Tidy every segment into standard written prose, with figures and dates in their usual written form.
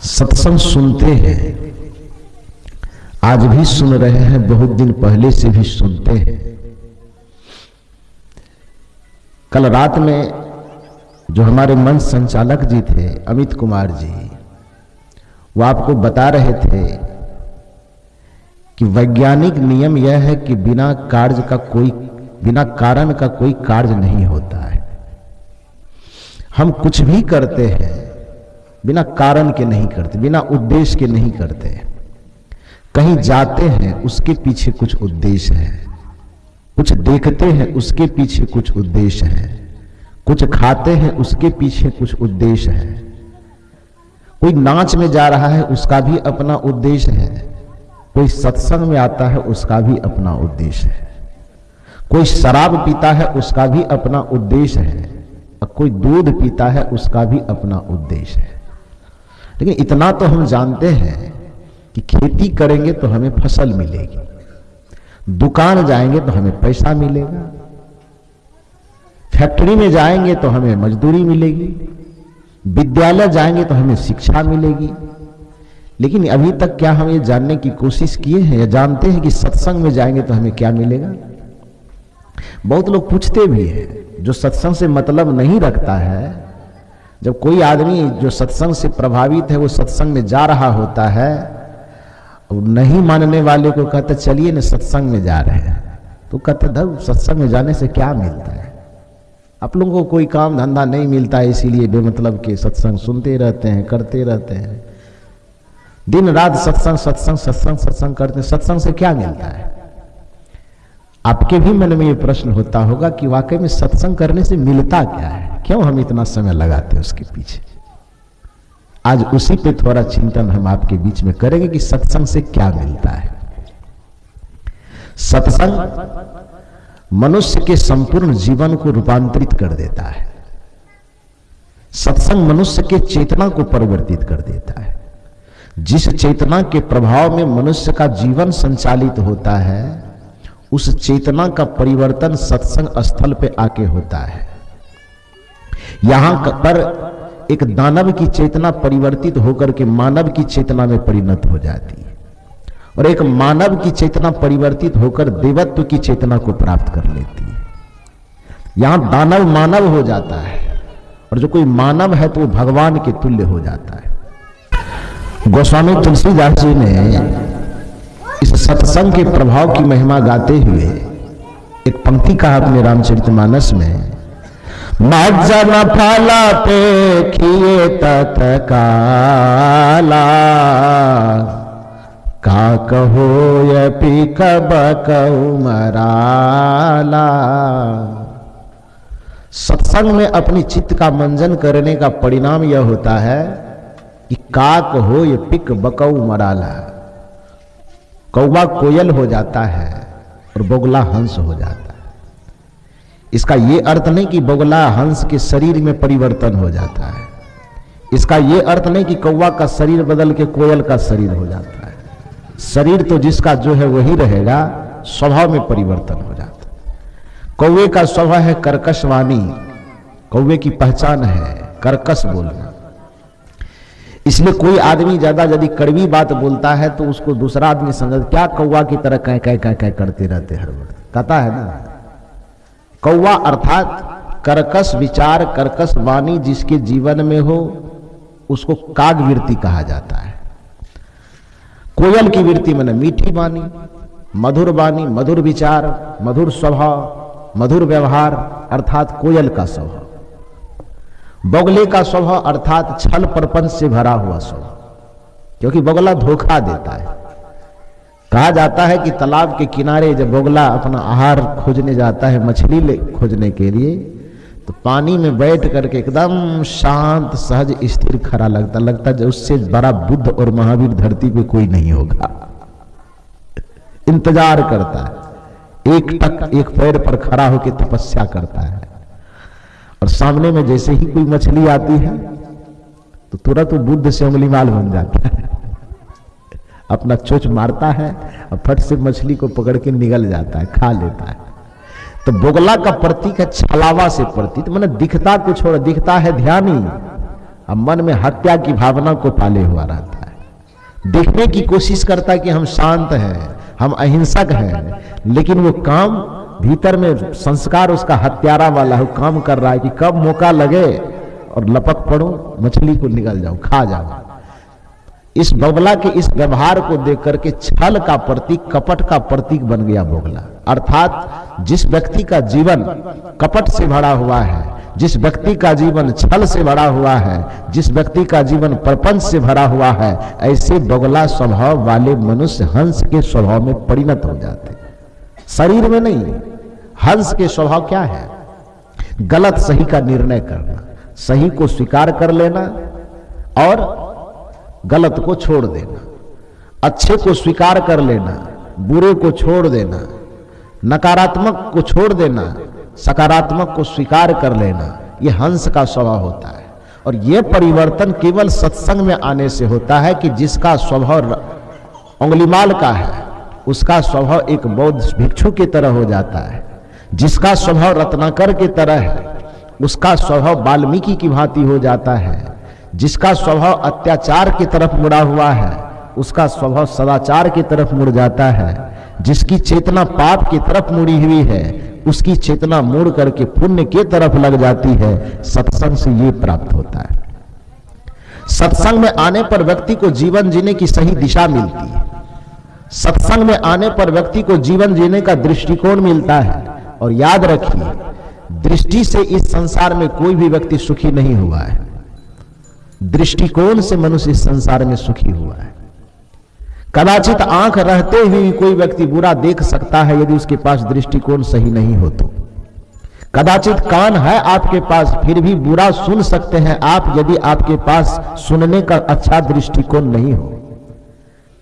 सत्संग सुनते हैं, आज भी सुन रहे हैं, बहुत दिन पहले से भी सुनते हैं। कल रात में जो हमारे मंच संचालक जी थे अमित कुमार जी, वो आपको बता रहे थे कि वैज्ञानिक नियम यह है कि बिना कारण का कोई कार्य नहीं होता है। हम कुछ भी करते हैं बिना कारण के नहीं करते, बिना उद्देश्य के नहीं करते। कहीं जाते हैं उसके पीछे कुछ उद्देश्य है, कुछ देखते हैं उसके पीछे कुछ उद्देश्य है, कुछ खाते हैं उसके पीछे कुछ उद्देश्य है। कोई नाच में जा रहा है उसका भी अपना उद्देश्य है, कोई सत्संग में आता है उसका भी अपना उद्देश्य है, कोई शराब पीता है उसका भी अपना उद्देश्य है, और कोई दूध पीता है उसका भी अपना उद्देश्य है। लेकिन इतना तो हम जानते हैं कि खेती करेंगे तो हमें फसल मिलेगी, दुकान जाएंगे तो हमें पैसा मिलेगा, फैक्ट्री में जाएंगे तो हमें मजदूरी मिलेगी, विद्यालय जाएंगे तो हमें शिक्षा मिलेगी। लेकिन अभी तक क्या हम ये जानने की कोशिश किए हैं या जानते हैं कि सत्संग में जाएंगे तो हमें क्या मिलेगा? बहुत लोग पूछते भी हैं, जो सत्संग से मतलब नहीं रखता है। जब कोई आदमी जो सत्संग से प्रभावित है वो सत्संग में जा रहा होता है, नहीं मानने वाले को कहते चलिए ना सत्संग में जा रहे हैं, तो कहते धर्म सत्संग में जाने से क्या मिलता है? आप लोगों को कोई काम धंधा नहीं मिलता है, इसीलिए बेमतलब के सत्संग सुनते रहते हैं, करते रहते हैं, दिन रात सत्संग सत्संग सत्संग सत्संग करते हैं। सत्संग से क्या मिलता है? आपके भी मन में ये प्रश्न होता होगा कि वाकई में सत्संग करने से मिलता क्या है, क्यों हम इतना समय लगाते हैं उसके पीछे। आज उसी पे थोड़ा चिंतन हम आपके बीच में करेंगे कि सत्संग से क्या मिलता है। सत्संग मनुष्य के संपूर्ण जीवन को रूपांतरित कर देता है। सत्संग मनुष्य के चेतना को परिवर्तित कर देता है। जिस चेतना के प्रभाव में मनुष्य का जीवन संचालित होता है, उस चेतना का परिवर्तन सत्संग स्थल पे आके होता है। यहां पर एक दानव की चेतना परिवर्तित होकर के मानव की चेतना में परिणत हो जाती है, और एक मानव की चेतना परिवर्तित होकर देवत्व की चेतना को प्राप्त कर लेती है। यहां दानव मानव हो जाता है, और जो कोई मानव है तो वो भगवान के तुल्य हो जाता है। गोस्वामी तुलसीदास जी ने इस सत्संग के प्रभाव की महिमा गाते हुए एक पंक्ति कहा अपने रामचरितमानस में, मज्जन फला पे खिए तत्काला, का कहो यपि कब कहू मराला। सत्संग में अपनी चित्त का मंजन करने का परिणाम यह होता है कि काक हो ये पिक बकऊ मराला, कौवा कोयल हो जाता है और बोगला हंस हो जाता है। इसका यह अर्थ नहीं कि बोगला हंस के शरीर में परिवर्तन हो जाता है, इसका यह अर्थ नहीं कि कौवा का शरीर बदल के कोयल का शरीर हो जाता है। शरीर तो जिसका जो है वही रहेगा, स्वभाव में परिवर्तन हो जाता है। कौवे का स्वभाव है कर्कश वाणी, कौवे की पहचान है कर्कश बोलना। इसलिए कोई आदमी ज्यादा यदि कड़वी बात बोलता है तो उसको दूसरा आदमी समझ, क्या कौवा की तरह कह कह कह कह करते रहते हर वक्त, कहता है ना। कौवा अर्थात कर्कश विचार, कर्कश वाणी जिसके जीवन में हो उसको कागवृत्ति कहा जाता है। कोयल की वृत्ति माने मीठी वाणी, मधुर वाणी, मधुर विचार, मधुर स्वभाव, मधुर व्यवहार, अर्थात कोयल का स्वभाव। बगुले का स्वभाव अर्थात छल प्रपंच से भरा हुआ स्वभाव, क्योंकि बगुला धोखा देता है। कहा जाता है कि तालाब के किनारे जब बगुला अपना आहार खोजने जाता है, मछली खोजने के लिए, तो पानी में बैठ करके एकदम शांत सहज स्थिर खड़ा लगता है उससे बड़ा बुद्ध और महावीर धरती पे कोई नहीं होगा। इंतजार करता है, एक पैर पर खड़ा होकर तपस्या करता है, और सामने में जैसे ही कोई मछली आती है तो तुरंत वो बुद्ध से उंगली माल बन जाता है, अपना चोंच मारता है और फट से मछली को पकड़ के निगल जाता है, खा लेता है। तो बोगला का प्रतीक है छलावा से प्रतीक, माने दिखता कुछ और, दिखता है ध्यानी अब मन में हत्या की भावना को पाले हुआ रहता है, देखने की कोशिश करता है कि हम शांत हैं, हम अहिंसक हैं, लेकिन वो काम भीतर में संस्कार उसका हत्यारा वाला है, काम कर रहा है कि कब मौका लगे और लपक पड़ूं, मछली को निगल जाऊं, खा जाऊं। इस बगला के इस व्यवहार को देख करके छल का प्रतीक, कपट का प्रतीक बन गया बगला। अर्थात जिस व्यक्ति का जीवन कपट से भरा हुआ है, जिस व्यक्ति का जीवन छल से भरा हुआ है, जिस व्यक्ति का जीवन प्रपंच से भरा हुआ है, ऐसे बगला स्वभाव वाले मनुष्य हंस के स्वभाव में परिणत हो जाते, शरीर में नहीं। हंस के स्वभाव क्या है? गलत सही का निर्णय करना, सही को स्वीकार कर लेना और गलत को छोड़ देना, अच्छे को स्वीकार कर लेना, बुरे को छोड़ देना, नकारात्मक को छोड़ देना, सकारात्मक को स्वीकार कर लेना, यह हंस का स्वभाव होता है। और यह परिवर्तन केवल सत्संग में आने से होता है कि जिसका स्वभाव अंगुलीमाल का है उसका स्वभाव एक बौद्ध भिक्षु की तरह हो जाता है, जिसका स्वभाव रत्नाकर की तरह है उसका स्वभाव वाल्मीकि की भांति हो जाता है, जिसका स्वभाव अत्याचार की तरफ मुड़ा हुआ है उसका स्वभाव सदाचार की तरफ मुड़ जाता है, जिसकी चेतना पाप की तरफ मुड़ी हुई है उसकी चेतना मुड़ करके पुण्य की तरफ लग जाती है। सत्संग से ये प्राप्त होता है। सत्संग में आने पर व्यक्ति को जीवन जीने की सही दिशा मिलती है, सत्संग में आने पर व्यक्ति को जीवन जीने का दृष्टिकोण मिलता है। और याद रखिए, दृष्टि से इस संसार में कोई भी व्यक्ति सुखी नहीं हुआ है, दृष्टिकोण से मनुष्य इस संसार में सुखी हुआ है। कदाचित आंख रहते हुए कोई व्यक्ति बुरा देख सकता है यदि उसके पास दृष्टिकोण सही नहीं हो तो। कदाचित कान है आपके पास फिर भी बुरा सुन सकते हैं आप यदि आपके पास सुनने का अच्छा दृष्टिकोण नहीं हो।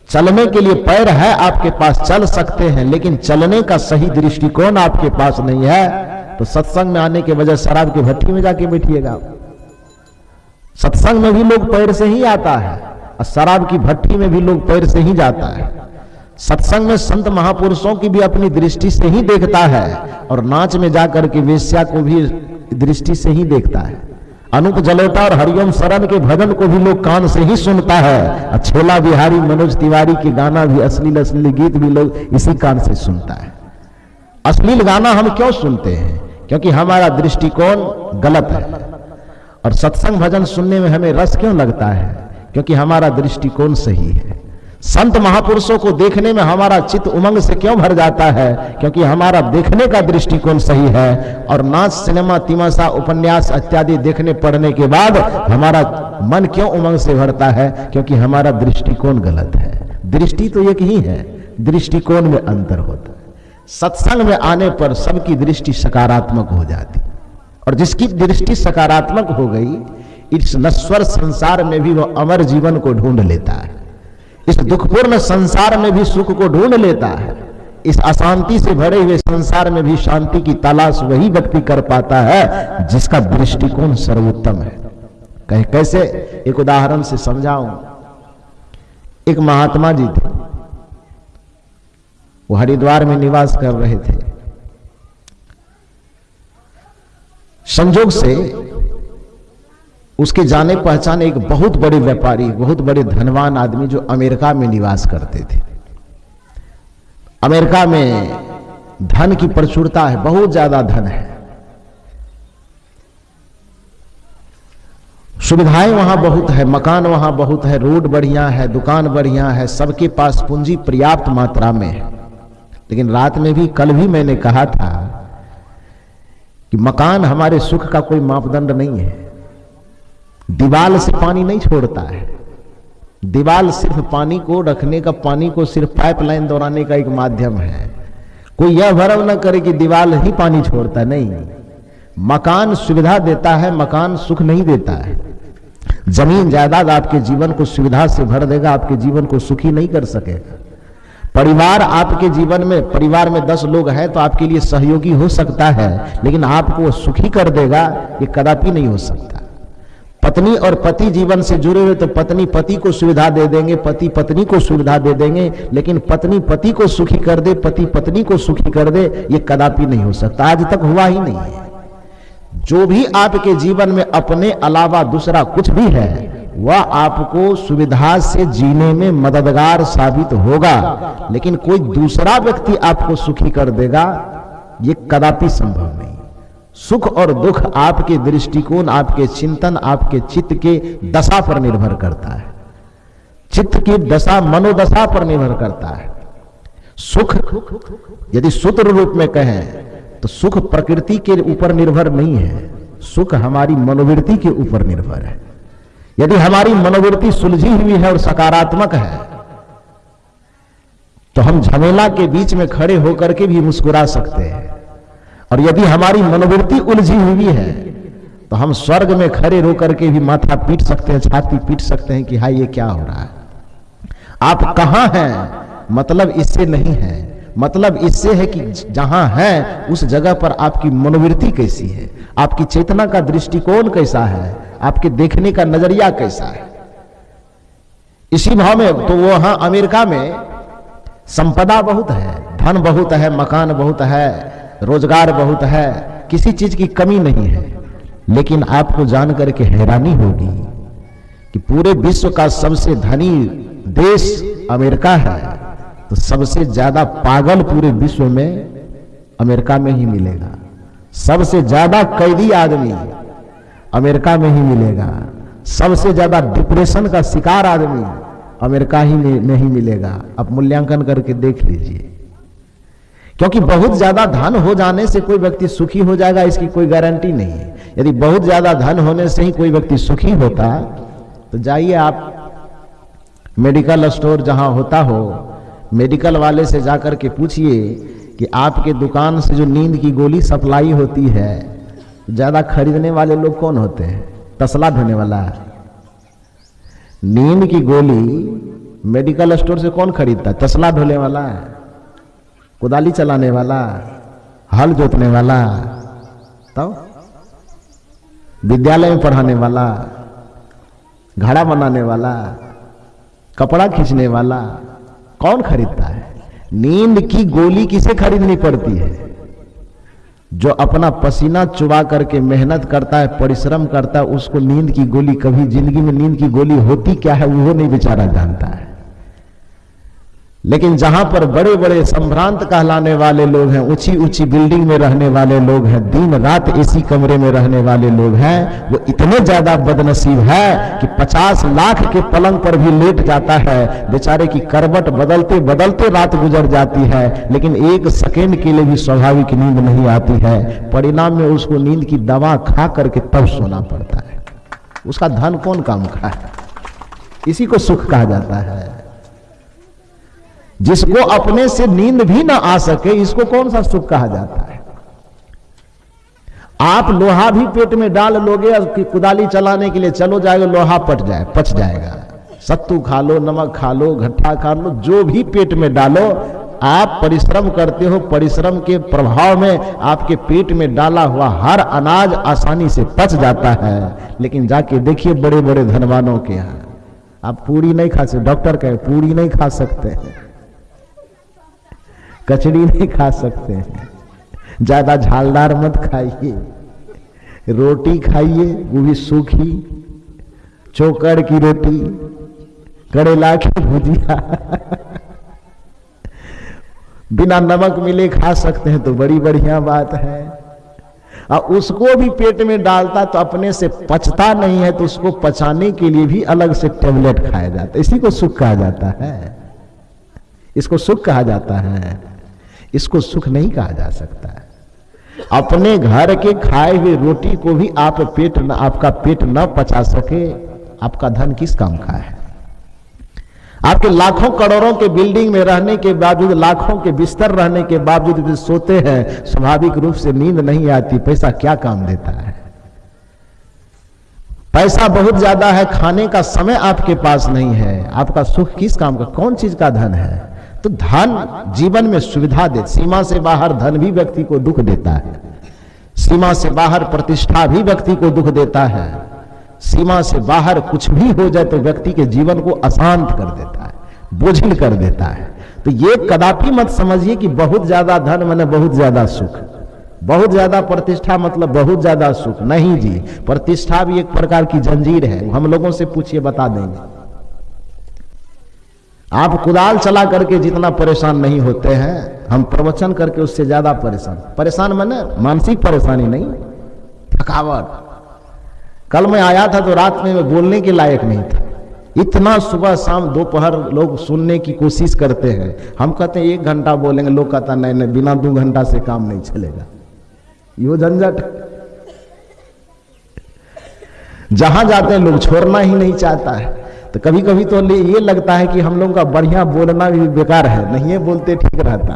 चलने के लिए पैर है आपके पास, चल सकते हैं, लेकिन चलने का सही दृष्टिकोण आपके पास नहीं है तो सत्संग में आने के वजह शराब की भट्टी में जाके बैठिएगा। सत्संग में भी लोग पैर से ही आता है और शराब की भट्टी में भी लोग पैर से ही जाता है। सत्संग में संत महापुरुषों की भी अपनी दृष्टि से ही देखता है और नाच में जाकर के वेश्या को भी दृष्टि से ही देखता है। अनूप जलोटा और हरिओम शरण के भजन को भी लोग कान से ही सुनता है और छोला बिहारी मनोज तिवारी के गाना भी, अश्लील अश्लील गीत भी लोग इसी कान से सुनता है। अश्लील गाना हम क्यों सुनते हैं? क्योंकि हमारा दृष्टिकोण गलत है। और सत्संग भजन सुनने में हमें रस क्यों लगता है? क्योंकि हमारा दृष्टिकोण सही है। संत महापुरुषों को देखने में हमारा चित्त उमंग से क्यों भर जाता है? क्योंकि हमारा देखने का दृष्टिकोण सही है। और नाच, सिनेमा, तिमाशा, उपन्यास इत्यादि देखने पढ़ने के बाद हमारा मन क्यों उमंग से भरता है? क्योंकि हमारा दृष्टिकोण गलत है। दृष्टि तो एक ही है, दृष्टिकोण में अंतर होता है। सत्संग में आने पर सबकी दृष्टि सकारात्मक हो जाती, और जिसकी दृष्टि सकारात्मक हो गई इस नश्वर संसार में भी वह अमर जीवन को ढूंढ लेता है, इस दुखपूर्ण संसार में भी सुख को ढूंढ लेता है, इस अशांति से भरे हुए संसार में भी शांति की तलाश वही व्यक्ति कर पाता है जिसका दृष्टिकोण सर्वोत्तम है। कहे कैसे? एक उदाहरण से समझाऊं। एक महात्मा जी थे, वो हरिद्वार में निवास कर रहे थे। संजोग से उसके जाने पहचाने एक बहुत बड़े व्यापारी, बहुत बड़े धनवान आदमी जो अमेरिका में निवास करते थे। अमेरिका में धन की प्रचुरता है, बहुत ज्यादा धन है, सुविधाएं वहां बहुत है, मकान वहां बहुत है, रोड बढ़िया है, दुकान बढ़िया है, सबके पास पूंजी पर्याप्त मात्रा में है। लेकिन रात में भी, कल भी मैंने कहा था कि मकान हमारे सुख का कोई मापदंड नहीं है। दीवाल से पानी नहीं छोड़ता है, दीवाल सिर्फ पानी को रखने का, पानी को सिर्फ पाइपलाइन दौड़ाने का एक माध्यम है। कोई यह भ्रम न करे कि दीवाल ही पानी छोड़ता, नहीं। मकान सुविधा देता है, मकान सुख नहीं देता है। जमीन जायदाद आपके जीवन को सुविधा से भर देगा, आपके जीवन को सुखी नहीं कर सकेगा। परिवार आपके जीवन में, परिवार में 10 लोग हैं तो आपके लिए सहयोगी हो सकता है, लेकिन आपको सुखी कर देगा ये कदापि नहीं हो सकता। पत्नी और पति जीवन से जुड़े हुए तो पत्नी पति को सुविधा दे देंगे, पति पत्नी को सुविधा दे देंगे, लेकिन पत्नी पति को सुखी कर दे, पति पत्नी को सुखी कर दे, ये कदापि नहीं हो सकता, आज तक हुआ ही नहीं है। जो भी आपके जीवन में अपने अलावा दूसरा कुछ भी है वह आपको सुविधा से जीने में मददगार साबित होगा, लेकिन कोई दूसरा व्यक्ति आपको सुखी कर देगा यह कदापि संभव नहीं। सुख और दुख आपके दृष्टिकोण, आपके चिंतन, आपके चित्त के दशा पर निर्भर करता है। चित्त की दशा, मनोदशा पर निर्भर करता है। सुख यदि सूत्र रूप में कहें तो सुख प्रकृति के ऊपर निर्भर नहीं है, सुख हमारी मनोवृत्ति के ऊपर निर्भर है। यदि हमारी मनोवृत्ति सुलझी हुई है और सकारात्मक है तो हम झमेला के बीच में खड़े होकर के भी मुस्कुरा सकते हैं, और यदि हमारी मनोवृत्ति उलझी हुई है तो हम स्वर्ग में खड़े होकर के भी माथा पीट सकते हैं, छाती पीट सकते हैं कि हाय ये क्या हो रहा है। आप कहां हैं मतलब इससे नहीं है, मतलब इससे है कि जहां है उस जगह पर आपकी मनोवृत्ति कैसी है, आपकी चेतना का दृष्टिकोण कैसा है, आपके देखने का नजरिया कैसा है। इसी भाव में तो वहां अमेरिका में संपदा बहुत है, धन बहुत है, मकान बहुत है, रोजगार बहुत है, किसी चीज की कमी नहीं है। लेकिन आपको जान करके हैरानी होगी कि पूरे विश्व का सबसे धनी देश अमेरिका है, तो सबसे ज्यादा पागल पूरे विश्व में अमेरिका में ही मिलेगा। सबसे ज्यादा कैदी आदमी अमेरिका में ही मिलेगा। सबसे ज्यादा डिप्रेशन का शिकार आदमी अमेरिका ही में नहीं मिलेगा। आप मूल्यांकन करके देख लीजिए, क्योंकि बहुत ज्यादा धन हो जाने से कोई व्यक्ति सुखी हो जाएगा इसकी कोई गारंटी नहीं है। यदि बहुत ज्यादा धन होने से ही कोई व्यक्ति सुखी होता तो जाइए आप मेडिकल स्टोर जहां होता हो, मेडिकल वाले से जाकर के पूछिए कि आपके दुकान से जो नींद की गोली सप्लाई होती है ज्यादा खरीदने वाले लोग कौन होते हैं? तसला ढोने वाला। नींद की गोली मेडिकल स्टोर से कौन खरीदता है? तसला ढोने वाला, कुदाली चलाने वाला, हल जोतने वाला, तो विद्यालय में पढ़ाने वाला, घड़ा बनाने वाला, कपड़ा खींचने वाला, कौन खरीदता है? नींद की गोली किसे खरीदनी पड़ती है? जो अपना पसीना चुबा करके मेहनत करता है, परिश्रम करता है, उसको नींद की गोली, कभी जिंदगी में नींद की गोली होती क्या है वो नहीं बेचारा जानता है। लेकिन जहां पर बड़े बड़े संभ्रांत कहलाने वाले लोग हैं, ऊंची ऊंची बिल्डिंग में रहने वाले लोग हैं, दिन रात एसी कमरे में रहने वाले लोग हैं, वो इतने ज्यादा बदनसीब है कि 50 लाख के पलंग पर भी लेट जाता है। बेचारे की करवट बदलते बदलते रात गुजर जाती है, लेकिन एक सेकेंड के लिए भी स्वाभाविक नींद नहीं आती है। परिणाम में उसको नींद की दवा खा करके तब सोना पड़ता है। उसका धन कौन काम का है? इसी को सुख कहा जाता है। जिसको अपने से नींद भी ना आ सके इसको कौन सा सुख कहा जाता है? आप लोहा भी पेट में डाल लोगे कि कुदाली चलाने के लिए चलो जाएगा, लोहा पच जाएगा। सत्तू खा लो, नमक खा लो, घट्टा खा लो, जो भी पेट में डालो, आप परिश्रम करते हो, परिश्रम के प्रभाव में आपके पेट में डाला हुआ हर अनाज आसानी से पच जाता है। लेकिन जाके देखिए बड़े बड़े धनवानों के यहाँ आप पूरी नहीं खा सकते, डॉक्टर कहे पूरी नहीं खा सकते, कचड़ी नहीं खा सकते हैं, ज्यादा झालदार मत खाइए, रोटी खाइए वो भी सूखी, चोकर की रोटी, करेला की भुजिया बिना नमक मिले खा सकते हैं तो बड़ी बढ़िया बात है। और उसको भी पेट में डालता तो अपने से पचता नहीं है, तो उसको पचाने के लिए भी अलग से टेबलेट खाया जाता है। इसी को सुख कहा जाता है। इसको सुख कहा जाता है, इसको सुख नहीं कहा जा सकता है। अपने घर के खाए हुए रोटी को भी आपका पेट न पचा सके, आपका धन किस काम का है? आपके लाखों करोड़ों के बिल्डिंग में रहने के बावजूद, लाखों के बिस्तर रहने के बावजूद भी सोते हैं, स्वाभाविक रूप से नींद नहीं आती। पैसा क्या काम देता है? पैसा बहुत ज्यादा है, खाने का समय आपके पास नहीं है, आपका सुख किस काम का? कौन चीज का धन है? तो धन जीवन में सुविधा दे। सीमा से बाहर धन भी व्यक्ति को दुख देता है, सीमा से बाहर प्रतिष्ठा भी व्यक्ति को दुख देता है, सीमा से बाहर कुछ भी हो जाए तो व्यक्ति के जीवन को अशांत कर देता है, बोझिल कर देता है। तो ये कदापि मत समझिए कि बहुत ज्यादा धन माने बहुत ज्यादा सुख। बहुत ज्यादा प्रतिष्ठा मतलब बहुत ज्यादा सुख नहीं जी। प्रतिष्ठा भी एक प्रकार की जंजीर है, हम लोगों से पूछिए बता देंगे। आप कुदाल चला करके जितना परेशान नहीं होते हैं, हम प्रवचन करके उससे ज्यादा परेशान माने मानसिक परेशानी नहीं, थकावट। कल मैं आया था तो रात में मैं बोलने के लायक नहीं था, इतना सुबह शाम दोपहर लोग सुनने की कोशिश करते हैं। हम कहते हैं 1 घंटा बोलेंगे, लोग कहता नहीं नहीं बिना 2 घंटा से काम नहीं चलेगा। यो झंझट जहां जाते हैं लोग छोड़ना ही नहीं चाहता है। तो कभी कभी तो ये लगता है कि हम लोगों का बढ़िया बोलना भी बेकार है, नहीं है बोलते ठीक रहता।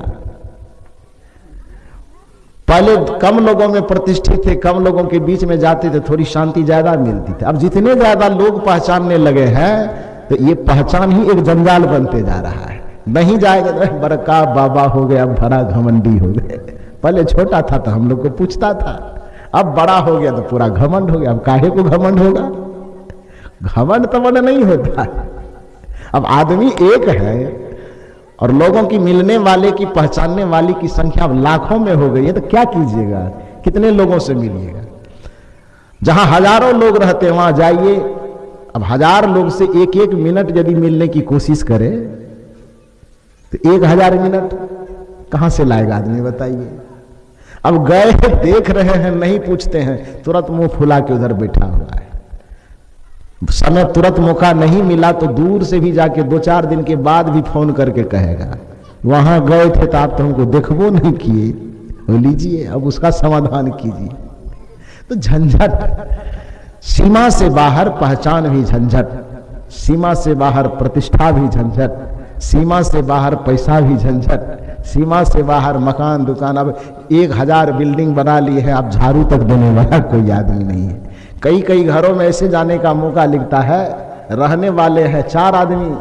पहले कम लोगों में प्रतिष्ठित थे, कम लोगों के बीच में जाते थे, थोड़ी शांति ज्यादा मिलती थी। अब जितने ज्यादा लोग पहचानने लगे हैं तो ये पहचान ही एक जंजाल बनते जा रहा है। नहीं जाएगा तो बड़का बाबा हो गया, बड़ा घमंडी हो गए। पहले छोटा था तो हम लोग को पूछता था, अब बड़ा हो गया तो पूरा घमंड हो गया। अब काहे को घमंड होगा? घमंड तो मन नहीं होता। अब आदमी एक है और लोगों की मिलने वाले की पहचानने वाली की संख्या लाखों में हो गई है, तो क्या कीजिएगा? कितने लोगों से मिलिएगा? जहां हजारों लोग रहते हैं वहां जाइए। अब 1000 लोग से 1-1 मिनट यदि मिलने की कोशिश करे तो 1000 मिनट कहां से लाएगा आदमी बताइए? अब गए देख रहे हैं, नहीं पूछते हैं, तुरंत मुंह फुला के उधर बैठा हुआ है। समय तुरंत मौका नहीं मिला तो दूर से भी जाके 2-4 दिन के बाद भी फोन करके कहेगा वहां गए थे तो आप तो हमको देखबो नहीं किए, हो लीजिए अब उसका समाधान कीजिए। तो झंझट, सीमा से बाहर पहचान भी झंझट, सीमा से बाहर प्रतिष्ठा भी झंझट, सीमा से बाहर पैसा भी झंझट, सीमा से बाहर मकान दुकान। अब 1000 बिल्डिंग बना ली है, अब झाड़ू तक देने वाला कोई आदमी नहीं है। कई घरों में ऐसे जाने का मौका लिखता है, रहने वाले हैं 4 आदमी,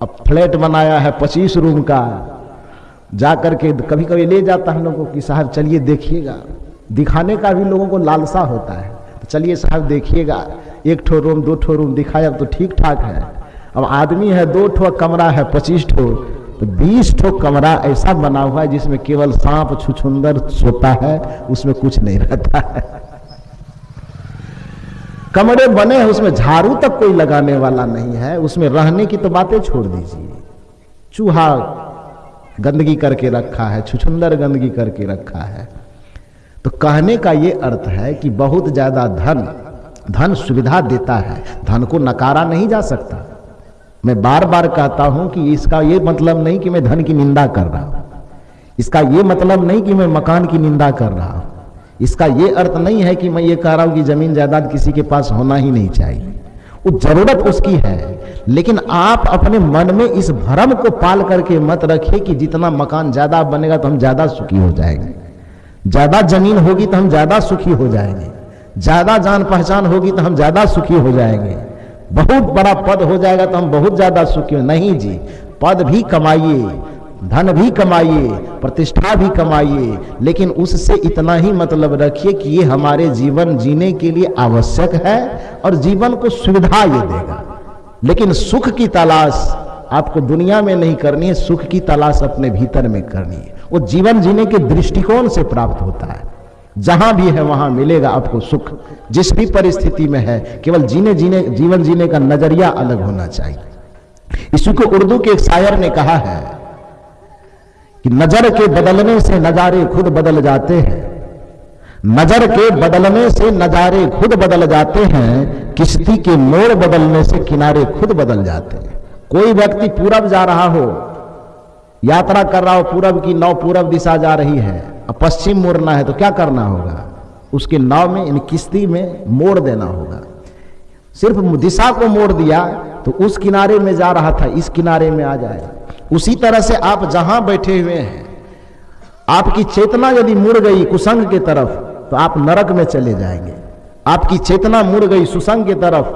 अब फ्लैट बनाया है 25 रूम का, जाकर के कभी कभी ले जाता हम लोगों को कि साहब चलिए देखिएगा। दिखाने का भी लोगों को लालसा होता है, तो चलिए साहब देखिएगा, 1 ठो रूम 2 ठो रूम दिखाया तो ठीक ठाक है। अब आदमी है 2 ठो कमरा है 25 ठो, तो 20 ठो कमरा ऐसा बना हुआ है जिसमें केवल सांप छुछुंदर सोता है, उसमें कुछ नहीं रहता है। कमरे बने हैं उसमें झाड़ू तक कोई लगाने वाला नहीं है, उसमें रहने की तो बातें छोड़ दीजिए। चूहा गंदगी करके रखा है, छुछुंदर गंदगी करके रखा है। तो कहने का ये अर्थ है कि बहुत ज्यादा धन सुविधा देता है, धन को नकारा नहीं जा सकता। मैं बार बार कहता हूं कि इसका ये मतलब नहीं कि मैं धन की निंदा कर रहा हूं, इसका ये मतलब नहीं कि मैं मकान की निंदा कर रहा हूं, इसका ये अर्थ नहीं है कि मैं ये कह रहा हूं कि जमीन जायदाद किसी के पास होना ही नहीं चाहिए, वो जरूरत उसकी है। लेकिन आप अपने मन में इस भ्रम को पाल करके मत रखिए कि जितना मकान ज्यादा बनेगा तो हम ज्यादा सुखी हो जाएंगे, ज्यादा जमीन होगी तो हम ज्यादा सुखी हो जाएंगे, ज्यादा जान पहचान होगी तो हम ज्यादा सुखी हो जाएंगे, बहुत बड़ा पद हो जाएगा तो हम बहुत ज्यादा सुखी हो। नहीं जी, पद भी कमाइए, धन भी कमाइए, प्रतिष्ठा भी कमाइए, लेकिन उससे इतना ही मतलब रखिए कि ये हमारे जीवन जीने के लिए आवश्यक है और जीवन को सुविधा ये देगा। लेकिन सुख की तलाश आपको दुनिया में नहीं करनी है, सुख की तलाश अपने भीतर में करनी है। वो जीवन जीने के दृष्टिकोण से प्राप्त होता है। जहां भी है वहां मिलेगा आपको सुख, जिस भी परिस्थिति में है। केवल जीवन जीने का नजरिया अलग होना चाहिए। इसी को उर्दू के एक शायर ने कहा है कि नजर के बदलने से नजारे खुद बदल जाते हैं, नजर के बदलने से नजारे खुद बदल जाते हैं, किश्ती के मोड़ बदलने से किनारे खुद बदल जाते हैं। कोई व्यक्ति पूरब जा रहा हो, यात्रा कर रहा हो, पूरब की नाव पूरब दिशा जा रही है, अब पश्चिम मुड़ना है तो क्या करना होगा? उसके नाव में इन किश्ती में मोड़ देना होगा। सिर्फ दिशा को मोड़ दिया तो उस किनारे में जा रहा था इस किनारे में आ जाएगा। उसी तरह से आप जहां बैठे हुए हैं, आपकी चेतना यदि मुड़ गई कुसंग की तरफ तो आप नरक में चले जाएंगे, आपकी चेतना मुड़ गई सुसंग की तरफ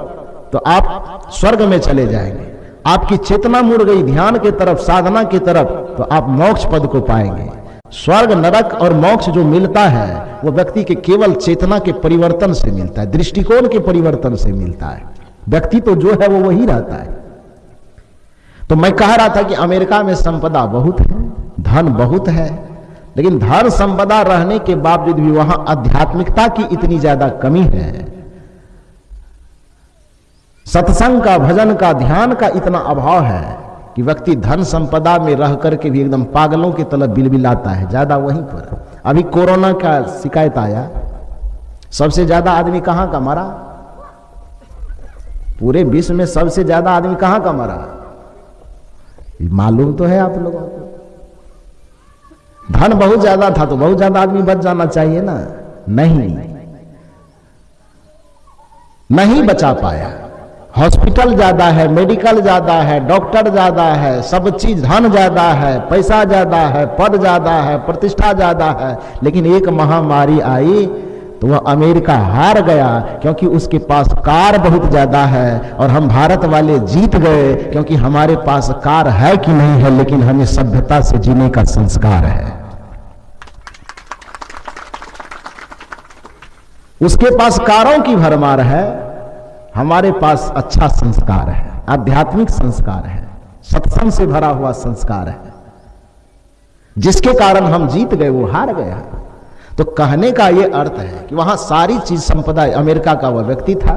तो आप स्वर्ग में चले जाएंगे, आपकी चेतना मुड़ गई ध्यान की तरफ, साधना की तरफ तो आप मोक्ष पद को पाएंगे। स्वर्ग नरक और मोक्ष जो मिलता है वो व्यक्ति के केवल चेतना के परिवर्तन से मिलता है, दृष्टिकोण के परिवर्तन से मिलता है। व्यक्ति तो जो है वो वही रहता है। तो मैं कह रहा था कि अमेरिका में संपदा बहुत है, धन बहुत है, लेकिन धन संपदा रहने के बावजूद भी वहां आध्यात्मिकता की इतनी ज्यादा कमी है, सत्संग का, भजन का, ध्यान का इतना अभाव है कि व्यक्ति धन संपदा में रह करके भी एकदम पागलों की तरह बिलबिलाता है। ज्यादा वहीं पर अभी कोरोना का शिकायत आया, सबसे ज्यादा आदमी कहां का मरा? पूरे विश्व में सबसे ज्यादा आदमी कहां का मरा? मालूम तो है आप लोगों को। धन बहुत ज्यादा था तो बहुत ज्यादा आदमी बच जाना चाहिए ना, नहीं बचा पाया। हॉस्पिटल ज्यादा है, मेडिकल ज्यादा है, डॉक्टर ज्यादा है, सब चीज, धन ज्यादा है, पैसा ज्यादा है, पद ज्यादा है, प्रतिष्ठा ज्यादा है, लेकिन एक महामारी आई तो वह अमेरिका हार गया क्योंकि उसके पास कार बहुत ज्यादा है, और हम भारत वाले जीत गए क्योंकि हमारे पास कार है कि नहीं है, लेकिन हमें सभ्यता से जीने का संस्कार है। उसके पास कारों की भरमार है, हमारे पास अच्छा संस्कार है, आध्यात्मिक संस्कार है, सत्संग से भरा हुआ संस्कार है, जिसके कारण हम जीत गए, वो हार गया। तो कहने का ये अर्थ है कि वहां सारी चीज संपदा, अमेरिका का वह व्यक्ति था,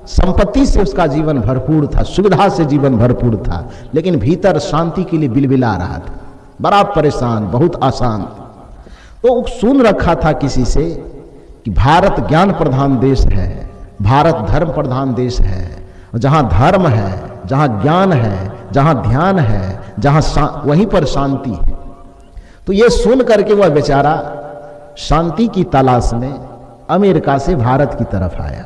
संपत्ति से उसका जीवन भरपूर था, सुविधा से जीवन भरपूर था, लेकिन भीतर शांति के लिए बिलबिला रहा था, बड़ा परेशान, बहुत अशांत। तो सुन रखा था किसी से कि भारत ज्ञान प्रधान देश है, भारत धर्म प्रधान देश है, जहां धर्म है, जहां ज्ञान है, जहां ध्यान है, जहां वहीं पर शांति है। तो यह सुन करके वह बेचारा शांति की तलाश में अमेरिका से भारत की तरफ आया।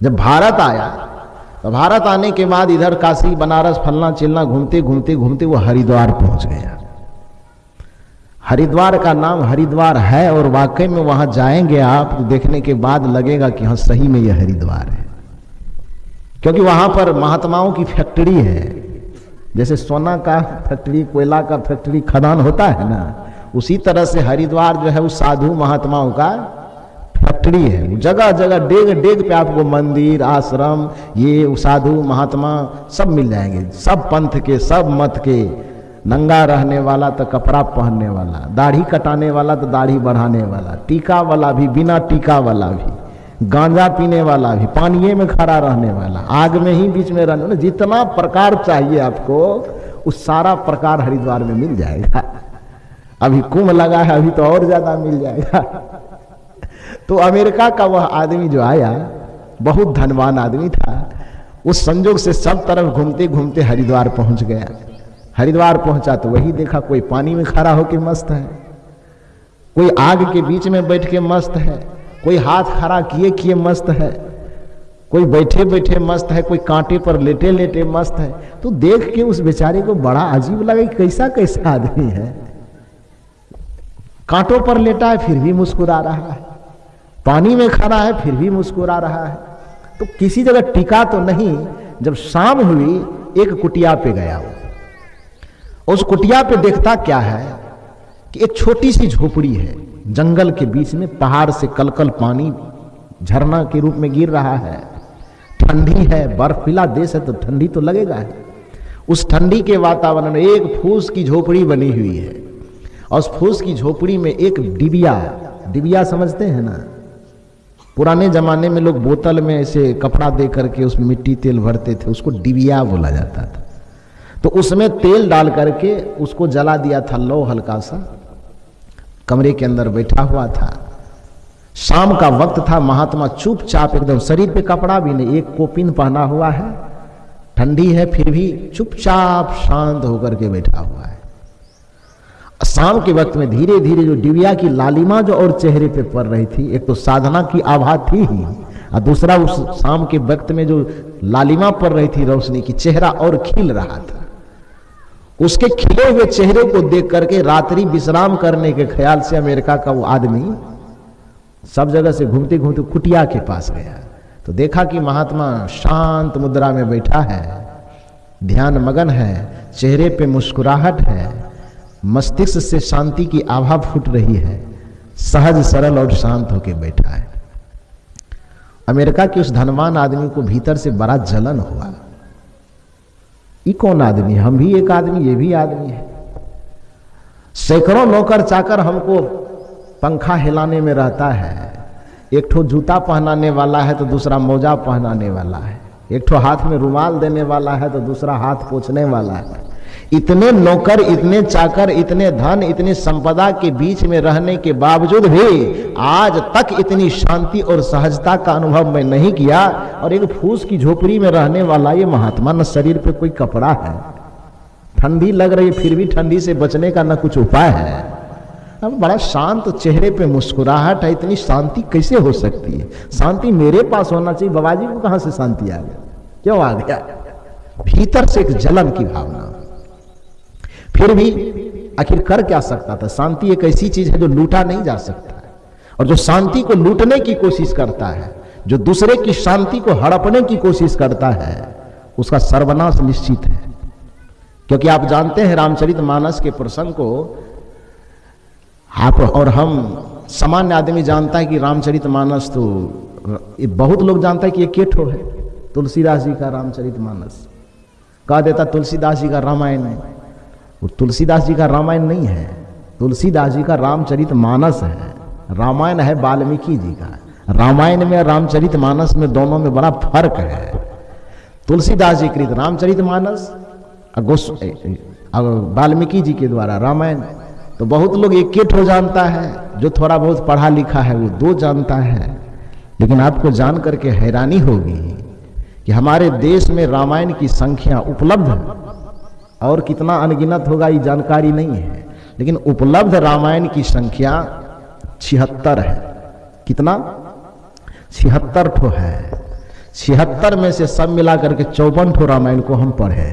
जब भारत आया तो भारत आने के बाद इधर काशी, बनारस, फलना चिलना घूमते घूमते घूमते वो हरिद्वार पहुंच गया। हरिद्वार का नाम हरिद्वार है, और वाकई में वहां जाएंगे आप तो देखने के बाद लगेगा कि हाँ सही में यह हरिद्वार है, क्योंकि वहां पर महात्माओं की फैक्ट्री है। जैसे सोना का फैक्ट्री, कोयला का फैक्ट्री, खदान होता है ना, उसी तरह से हरिद्वार जो है वो साधु महात्माओं का फैक्ट्री है। जगह जगह डेग डेग पे आपको मंदिर, आश्रम, ये साधु महात्मा सब मिल जाएंगे, सब पंथ के, सब मत के, नंगा रहने वाला तो कपड़ा पहनने वाला, दाढ़ी कटाने वाला तो दाढ़ी बढ़ाने वाला, टीका वाला भी, बिना टीका वाला भी, गांजा पीने वाला भी, पानिये में खड़ा रहने वाला, आग में ही बीच में रहने वाला, जितना प्रकार चाहिए आपको उस सारा प्रकार हरिद्वार में मिल जाएगा। अभी कुंभ लगा है, अभी तो और ज्यादा मिल जाएगा। तो अमेरिका का वह आदमी जो आया बहुत धनवान आदमी था, उस संजोग से सब तरफ घूमते घूमते हरिद्वार पहुंच गया। हरिद्वार पहुंचा तो वही देखा, कोई पानी में खड़ा होकर मस्त है, कोई आग के बीच में बैठ के मस्त है, कोई हाथ खड़ा किए किए मस्त है, कोई बैठे बैठे मस्त है, कोई कांटे पर लेटे लेटे मस्त है। तो देख के उस बेचारे को बड़ा अजीब लगा कि कैसा कैसा आदमी है, कांटों पर लेटा है फिर भी मुस्कुरा रहा है, पानी में खड़ा है फिर भी मुस्कुरा रहा है। तो किसी जगह टिका तो नहीं। जब शाम हुई एक कुटिया पे गया वो, उस कुटिया पे देखता क्या है कि एक छोटी सी झोपड़ी है, जंगल के बीच में, पहाड़ से कलकल पानी झरना के रूप में गिर रहा है, ठंडी है, बर्फीला देश है तो ठंडी तो लगेगा है। उस ठंडी के वातावरण में एक फूस की झोपड़ी बनी हुई है, और उस फूस की झोपड़ी में एक डिबिया, डिबिया समझते हैं ना, पुराने जमाने में लोग बोतल में ऐसे कपड़ा दे करके उसमें मिट्टी तेल भरते थे, उसको डिबिया बोला जाता था। तो उसमें तेल डाल करके उसको जला दिया था, लो हल्का सा, कमरे के अंदर बैठा हुआ था। शाम का वक्त था, महात्मा चुपचाप एकदम, शरीर पे कपड़ा भी नहीं, एक कोपिन पहना हुआ है, ठंडी है फिर भी चुपचाप शांत होकर के बैठा हुआ है। शाम के वक्त में धीरे धीरे जो डिबिया की लालिमा जो और चेहरे पे पड़ रही थी, एक तो साधना की आभा थी ही, और दूसरा उस शाम के वक्त में जो लालिमा पड़ रही थी रोशनी की, चेहरा और खिल रहा था। उसके खिले हुए चेहरे को देख करके रात्रि विश्राम करने के ख्याल से अमेरिका का वो आदमी सब जगह से घूमते घूमते कुटिया के पास गया। तो देखा कि महात्मा शांत मुद्रा में बैठा है, ध्यान मगन है, चेहरे पे मुस्कुराहट है, मस्तिष्क से शांति की आभा फूट रही है, सहज सरल और शांत होकर बैठा है। अमेरिका के उस धनवान आदमी को भीतर से बड़ा जलन हुआ। ये कौन आदमी है? हम भी एक आदमी, ये भी आदमी है। सैकड़ों नौकर चाकर हमको पंखा हिलाने में रहता है। एक ठो जूता पहनाने वाला है तो दूसरा मोजा पहनाने वाला है, एक ठो हाथ में रुमाल देने वाला है तो दूसरा हाथ पोंछने वाला है। इतने नौकर, इतने चाकर, इतने धन, इतनी संपदा के बीच में रहने के बावजूद भी आज तक इतनी शांति और सहजता का अनुभव मैं नहीं किया। और एक फूस की झोपड़ी में रहने वाला ये महात्मा, न शरीर पे कोई कपड़ा है, ठंडी लग रही फिर भी ठंडी से बचने का न कुछ उपाय है। अब बड़ा शांत चेहरे पे मुस्कुराहट है, इतनी शांति कैसे हो सकती है? शांति मेरे पास होना चाहिए, बाबा जी को कहां से शांति आ गया? क्यों आ गया? भीतर से एक जलन की भावना। फिर भी आखिर कर क्या सकता था? शांति एक ऐसी चीज है जो लूटा नहीं जा सकता है, और जो शांति को लूटने की कोशिश करता है, जो दूसरे की शांति को हड़पने की कोशिश करता है, उसका सर्वनाश निश्चित है। क्योंकि आप जानते हैं रामचरितमानस के प्रसंग को, आप और हम सामान्य आदमी जानता है कि रामचरितमानस तो बहुत लोग जानता है कि ये केठो है, तुलसीदास जी का रामचरितमानस। कह देता तुलसीदास जी का रामायण है, वो तुलसीदास जी का रामायण नहीं है, तुलसीदास जी का रामचरितमानस है। रामायण है वाल्मीकि जी का, रामायण में और रामचरितमानस में दोनों में बड़ा फर्क है। तुलसीदास जी कृत रामचरितमानस, वाल्मीकि जी के द्वारा रामायण, तो बहुत लोग एक केठो जानता है, जो थोड़ा बहुत पढ़ा लिखा है वो दो जानता है। लेकिन आपको जान करके हैरानी होगी कि हमारे देश में रामायण की संख्या उपलब्ध है, और कितना अनगिनत होगा ये जानकारी नहीं है, लेकिन उपलब्ध रामायण की संख्या 76 है। कितना? 76 ठो है। 76 में से सब मिला करके 54 ठो रामायण को हम पढ़े।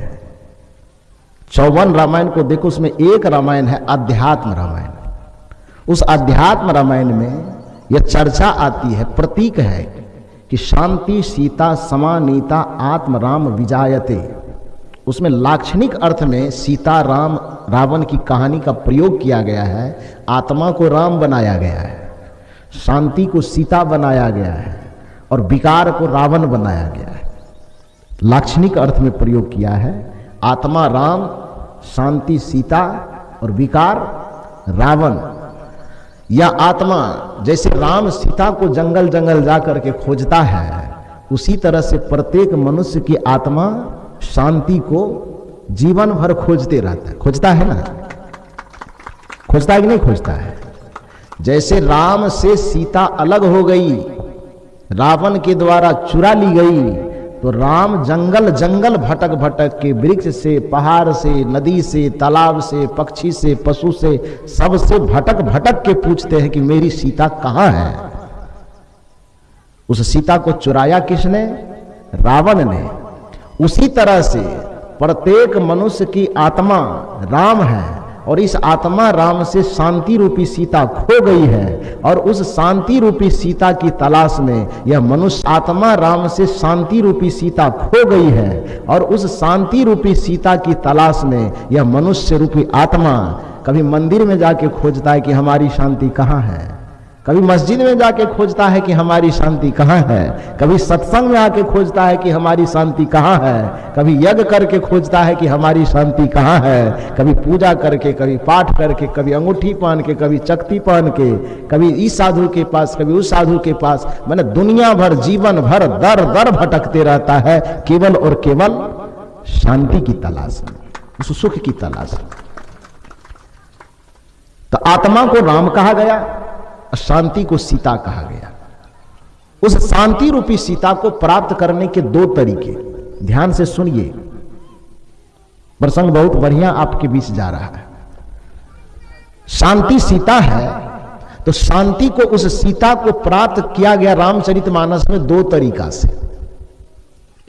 54 रामायण को देखो, उसमें एक रामायण है अध्यात्म रामायण। उस अध्यात्म रामायण में यह चर्चा आती है, प्रतीक है कि शांति सीता समानीता आत्म राम विजायते। उसमें लाक्षणिक अर्थ में सीता राम रावण की कहानी का प्रयोग किया गया है। आत्मा को राम बनाया गया है, शांति को सीता बनाया गया है, और विकार को रावण बनाया गया है। लाक्षणिक अर्थ में प्रयोग किया है। आत्मा राम, शांति सीता और विकार रावण। या आत्मा जैसे राम सीता को जंगल जंगल जा करके खोजता है, उसी तरह से प्रत्येक मनुष्य की आत्मा शांति को जीवन भर खोजते रहता है। खोजता है ना? खोजता है कि नहीं खोजता है? जैसे राम से सीता अलग हो गई, रावण के द्वारा चुरा ली गई, तो राम जंगल जंगल भटक भटक के, वृक्ष से, पहाड़ से, नदी से, तालाब से, पक्षी से, पशु से, सबसे भटक भटक के पूछते हैं कि मेरी सीता कहां है। उस सीता को चुराया किसने? रावण ने। उसी तरह से प्रत्येक मनुष्य की आत्मा राम है, और इस आत्मा राम से शांति रूपी सीता खो गई है, और उस शांति रूपी सीता की तलाश में यह मनुष्य, आत्मा राम से शांति रूपी सीता खो गई है, और उस शांति रूपी सीता की तलाश में यह मनुष्य रूपी आत्मा कभी मंदिर में जाके खोजता है कि हमारी शांति कहाँ है, कभी मस्जिद में जाके खोजता है कि हमारी शांति कहाँ है, कभी सत्संग में आके खोजता है कि हमारी शांति कहाँ है, कभी यज्ञ करके खोजता है कि हमारी शांति कहाँ है, कभी पूजा करके, कभी पाठ करके, कभी अंगूठी पहन के, कभी चकती पहन के, कभी इस साधु के पास, कभी उस साधु के पास, मैंने दुनिया भर, जीवन भर दर दर भटकते रहता है, केवल और केवल शांति की तलाश में, उस सुख की तलाश में। तो आत्मा को राम कहा गया, शांति को सीता कहा गया। उस शांति रूपी सीता को प्राप्त करने के दो तरीके, ध्यान से सुनिए, प्रसंग बहुत बढ़िया आपके बीच जा रहा है। शांति सीता है, तो शांति को, उस सीता को प्राप्त किया गया रामचरितमानस में दो तरीका से।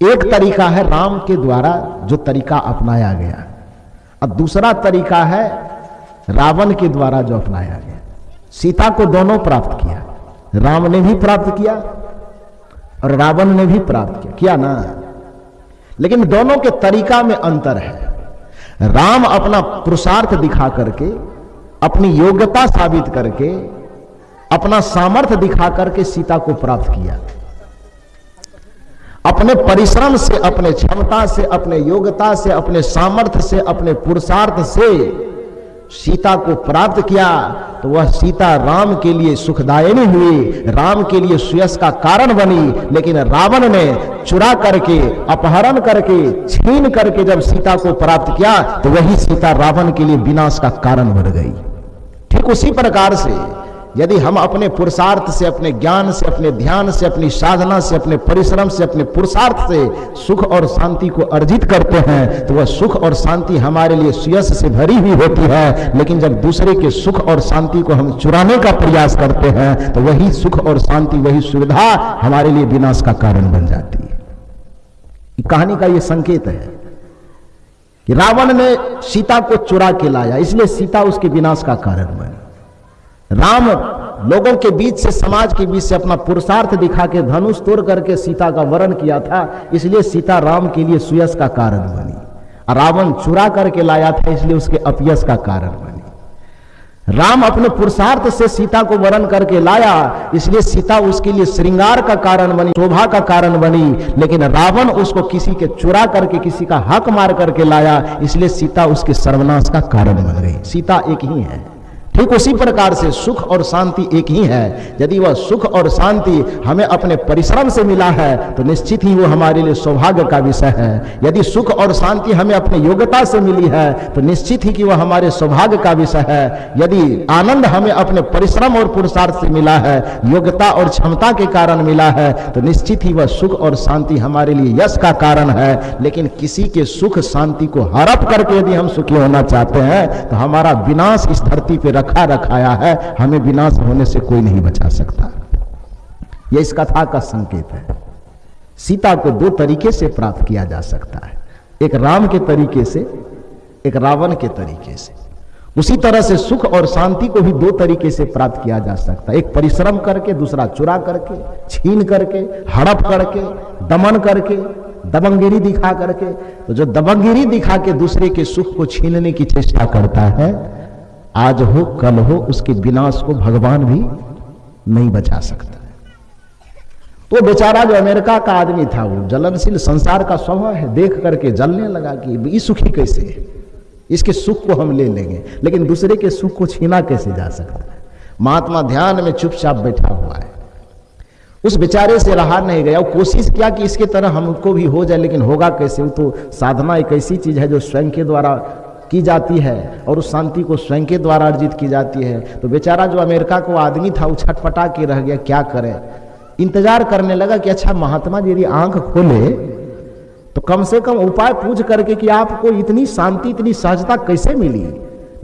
एक तरीका है राम के द्वारा जो तरीका अपनाया गया, और दूसरा तरीका है रावण के द्वारा जो अपनाया गया। सीता को दोनों प्राप्त किया, राम ने भी प्राप्त किया और रावण ने भी प्राप्त किया ना। लेकिन दोनों के तरीका में अंतर है। राम अपना पुरुषार्थ दिखा करके, अपनी योग्यता साबित करके, अपना सामर्थ्य दिखा करके सीता को प्राप्त किया। अपने परिश्रम से, अपने क्षमता से, अपने योग्यता से, अपने सामर्थ्य से, अपने पुरुषार्थ से सीता को प्राप्त किया तो वह सीता राम के लिए सुखदायिनी हुई, राम के लिए सुयश का कारण बनी। लेकिन रावण ने चुरा करके, अपहरण करके, छीन करके जब सीता को प्राप्त किया तो वही सीता रावण के लिए विनाश का कारण बन गई। ठीक उसी प्रकार से यदि हम अपने पुरुषार्थ से, अपने ज्ञान से, अपने ध्यान से, अपनी साधना से, अपने परिश्रम से, अपने पुरुषार्थ से सुख और शांति को अर्जित करते हैं तो वह सुख और शांति हमारे लिए सुयश से भरी हुई होती है। लेकिन जब दूसरे के सुख और शांति को हम चुराने का प्रयास करते हैं तो वही सुख और शांति, वही सुविधा हमारे लिए विनाश का कारण बन जाती है। कहानी का यह संकेत है कि रावण ने सीता को चुरा के लाया, इसलिए सीता उसके विनाश का कारण बनी। राम लोगों के बीच से, समाज के बीच से अपना पुरुषार्थ दिखा के धनुष तोड़ करके सीता का वरण किया था, इसलिए सीता राम के लिए सुयश का कारण बनी। रावण चुरा करके लाया था, इसलिए उसके अपयश का कारण बनी। राम अपने पुरुषार्थ से सीता को वरण करके लाया, इसलिए सीता उसके लिए श्रृंगार का कारण बनी, शोभा का कारण बनी। लेकिन रावण उसको किसी के चुरा करके, किसी का हक मार करके लाया, इसलिए सीता उसके सर्वनाश का कारण बन गई। सीता एक ही है। ठीक उसी प्रकार से सुख और शांति एक ही है। यदि वह सुख और शांति हमें अपने परिश्रम से मिला है तो निश्चित ही वो हमारे लिए सौभाग्य का विषय है। यदि सुख और शांति हमें अपनी योग्यता से मिली है तो निश्चित ही कि वह हमारे सौभाग्य का विषय है। यदि आनंद हमें अपने परिश्रम और पुरुषार्थ से मिला है, योग्यता और क्षमता के कारण मिला है, तो निश्चित ही वह सुख और शांति हमारे लिए यश का कारण है। लेकिन किसी के सुख शांति को हड़प करके यदि हम सुखी होना चाहते हैं तो हमारा विनाश इस धरती पर रखाया है। हमें विनाश होने से कोई नहीं बचा सकता। यह इस कथा का संकेत है। सीता को दो तरीके से प्राप्त किया जा सकता है, एक राम के तरीके से, एक रावण के तरीके से। उसी तरह से सुख और शांति को भी दो तरीके से प्राप्त किया जा सकता है, एक परिश्रम करके, दूसरा चुरा करके, छीन करके, हड़प करके, दमन करके, दबंगिरी दिखा करके। तो जो दबंगिरी दिखा के दूसरे के सुख को छीनने की चेष्टा करता है, आज हो कल हो, उसके विनाश को भगवान भी नहीं बचा सकता। तो बेचारा जो अमेरिका का आदमी था, वो जलनशील संसार का स्वभाव है, देख करके जलने लगा कि ये सुखी कैसे है, इसके सुख को हम ले लेंगे। लेकिन दूसरे के सुख को छीना कैसे जा सकता है। महात्मा ध्यान में चुपचाप बैठा हुआ है, उस बेचारे से रहा नहीं गया। वो कोशिश किया कि इसके तरह हमको भी हो जाए, लेकिन होगा कैसे। वो तो साधना एक ऐसी चीज है जो स्वयं के द्वारा की जाती है और उस शांति को स्वयं के द्वारा अर्जित की जाती है। तो बेचारा जो अमेरिका को आदमी था वो छटपटा के रह गया, क्या करे। इंतजार करने लगा कि अच्छा महात्मा जी यदि आंख खोले तो कम से कम उपाय पूछ करके कि आपको इतनी शांति, इतनी सहजता कैसे मिली।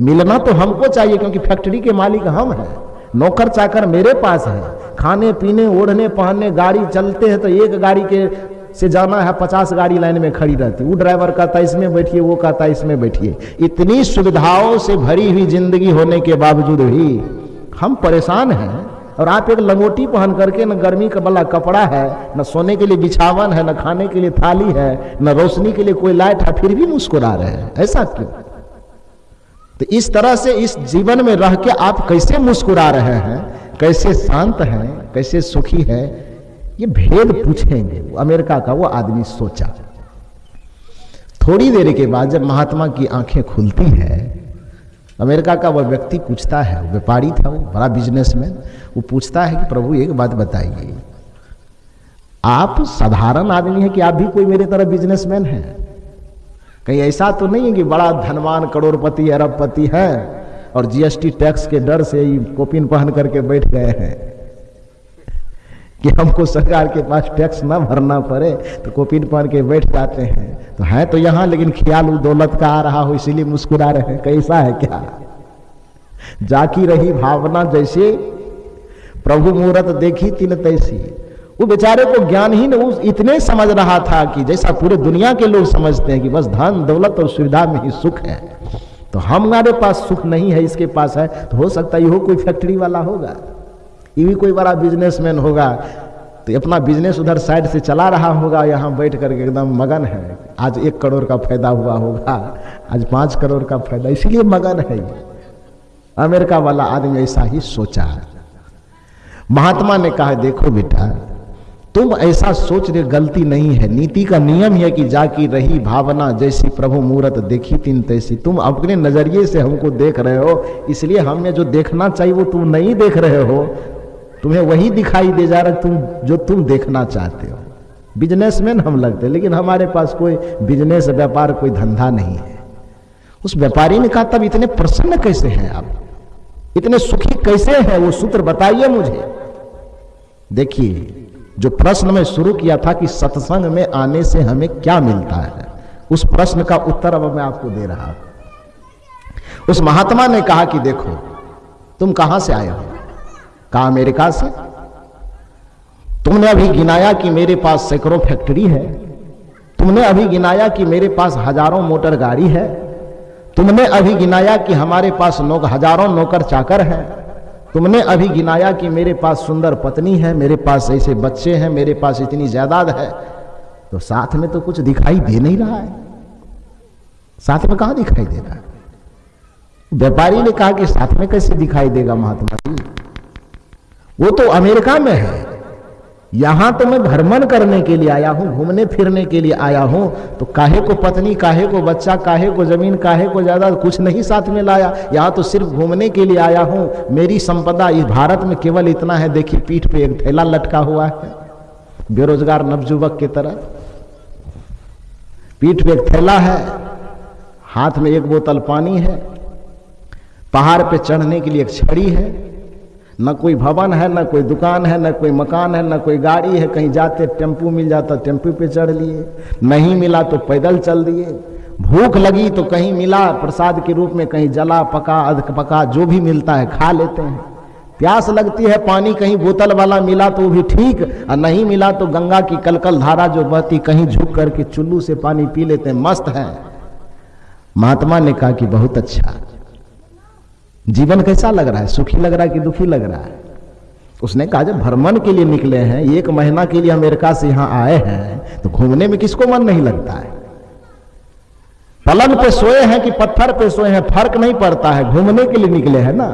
मिलना तो हमको चाहिए, क्योंकि फैक्ट्री के मालिक हम हैं, नौकर चाकर मेरे पास है। खाने पीने, ओढ़ने पहनने, गाड़ी चलते हैं तो एक गाड़ी के से जाना है 50 गाड़ी लाइन में खड़ी रहती। वो ड्राइवर कहता है इसमें बैठिए, वो कहता है इसमें बैठिए। इतनी सुविधाओं से भरी हुई जिंदगी होने के बावजूद भी हम परेशान हैं। और आप एक लंगोटी पहन करके, न गर्मी का वाला कपड़ा है, न सोने के लिए बिछावन है, न खाने के लिए थाली है, न रोशनी के लिए कोई लाइट है, फिर भी मुस्कुरा रहे हैं। ऐसा क्यों? तो इस तरह से इस जीवन में रह के आप कैसे मुस्कुरा रहे हैं, कैसे शांत हैं, कैसे सुखी है, ये भेद पूछेंगे। अमेरिका का वो आदमी सोचा। थोड़ी देर के बाद जब महात्मा की आंखें खुलती है, अमेरिका का वह व्यक्ति पूछता है, वो व्यापारी था, वो बड़ा बिजनेसमैन, वो पूछता है कि प्रभु एक बात बताइए, आप साधारण आदमी हैं कि आप भी कोई मेरे तरह बिजनेसमैन हैं? कहीं ऐसा तो नहीं है कि बड़ा धनवान, करोड़पति, अरबपति है और जीएसटी टैक्स के डर से ही कोपिन पहन करके बैठ गए हैं कि हमको सरकार के पास टैक्स ना भरना पड़े तो कोपिन पहन के बैठ जाते हैं। तो है तो यहाँ, लेकिन ख्याल दौलत का आ रहा हो इसीलिए मुस्कुरा रहे हैं। कैसा है क्या? जाकी रही भावना जैसे, प्रभु मूरत देखी तिन तैसी। वो बेचारे को ज्ञानहीन वो इतने समझ रहा था कि जैसा पूरे दुनिया के लोग समझते हैं कि बस धन दौलत और सुविधा में ही सुख है, तो हमारे पास सुख नहीं है, इसके पास है। तो हो सकता है ये कोई फैक्ट्री वाला होगा, ये भी कोई बड़ा बिजनेसमैन होगा, तो अपना बिजनेस उधर साइड से चला रहा होगा, यहाँ बैठ करके एकदम मगन है। आज 1 करोड़ का फायदा हुआ होगा, आज 5 करोड़ का फायदा, इसीलिए मगन है। अमेरिका वाला आदमी ऐसा ही सोचा है। महात्मा ने कहा देखो बेटा, तुम ऐसा सोच रहे, गलती नहीं है। नीति का नियम है कि जाकी रही भावना, जैसी प्रभु मूरत देखी तीन तैसी। तुम अपने नजरिए से हमको देख रहे हो, इसलिए हमें जो देखना चाहिए वो तुम नहीं देख रहे हो। तुम्हें वही दिखाई दे जा रहा है जो तुम देखना चाहते हो। बिजनेसमैन हम लगते, लेकिन हमारे पास कोई बिजनेस व्यापार कोई धंधा नहीं है। उस व्यापारी ने कहा, तब इतने प्रसन्न कैसे हैं आप, इतने सुखी कैसे हैं, वो सूत्र बताइए मुझे। देखिए, जो प्रश्न में शुरू किया था कि सत्संग में आने से हमें क्या मिलता है, उस प्रश्न का उत्तर अब मैं आपको दे रहा हूं। उस महात्मा ने कहा कि देखो, तुम कहां से आए हो? कहा अमेरिका से। तुमने अभी गिनाया कि मेरे पास सैकड़ों फैक्ट्री है, तुमने अभी गिनाया कि मेरे पास हजारों मोटर गाड़ी है, तुमने अभी गिनाया कि हमारे पास हजारों नौकर चाकर हैं, तुमने अभी गिनाया कि मेरे पास सुंदर पत्नी है, मेरे पास ऐसे बच्चे हैं, मेरे पास इतनी जायदाद है। तो साथ में तो कुछ दिखाई दे नहीं रहा है। साथ में कहां दिखाई दे रहा है? व्यापारी ने कहा कि साथ में कैसे दिखाई देगा महात्मा जी, वो तो अमेरिका में है, यहां तो मैं भ्रमण करने के लिए आया हूं, घूमने फिरने के लिए आया हूं। तो काहे को पत्नी, काहे को बच्चा, काहे को जमीन, काहे को जायदाद, कुछ नहीं साथ में लाया। यहां तो सिर्फ घूमने के लिए आया हूं। मेरी संपदा इस भारत में केवल इतना है, देखिए पीठ पे एक थैला लटका हुआ है, बेरोजगार नवजुवक की तरह पीठ पे एक थैला है, हाथ में एक बोतल पानी है, पहाड़ पे चढ़ने के लिए एक छड़ी है। न कोई भवन है, न कोई दुकान है, न कोई मकान है, न कोई गाड़ी है। कहीं जाते टेम्पू मिल जाता, टेम्पू पे चढ़ लिए, नहीं मिला तो पैदल चल दिए। भूख लगी तो कहीं मिला प्रसाद के रूप में, कहीं जला पका अध पका जो भी मिलता है खा लेते हैं। प्यास लगती है, पानी कहीं बोतल वाला मिला तो भी ठीक, और नहीं मिला तो गंगा की कलकल धारा जो बहती, कहीं झुक करके चुल्लू से पानी पी लेते हैं, मस्त है। महात्मा ने कहा कि बहुत अच्छा, जीवन कैसा लग रहा है, सुखी लग रहा है कि दुखी लग रहा है? उसने कहा, जब भ्रमण के लिए निकले हैं, 1 महीना के लिए अमेरिका से यहां आए हैं, तो घूमने में किसको मन नहीं लगता है? पलंग पे सोए हैं कि पत्थर पे सोए हैं, फर्क नहीं पड़ता है, घूमने के लिए निकले हैं ना।